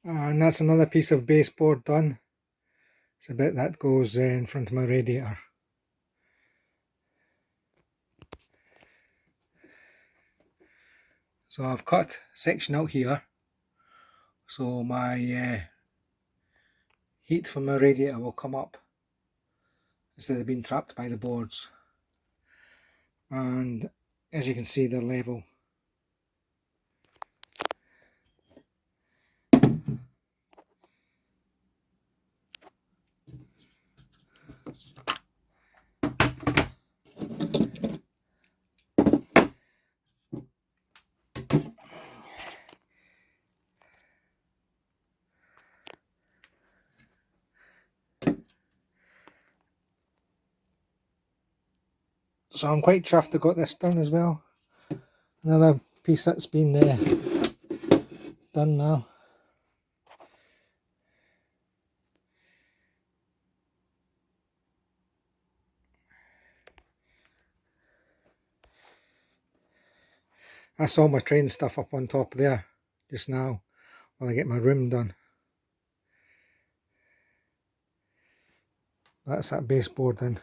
And that's another piece of baseboard done. It's a bit that goes in front of my radiator. So I've cut a section out here, so my heat from my radiator will come up instead of being trapped by the boards. And as you can see, they're level. So I'm quite chuffed I got this done as well. Another piece that's been done now. I saw my train stuff up on top there just now while I get my room done. That's that baseboard then.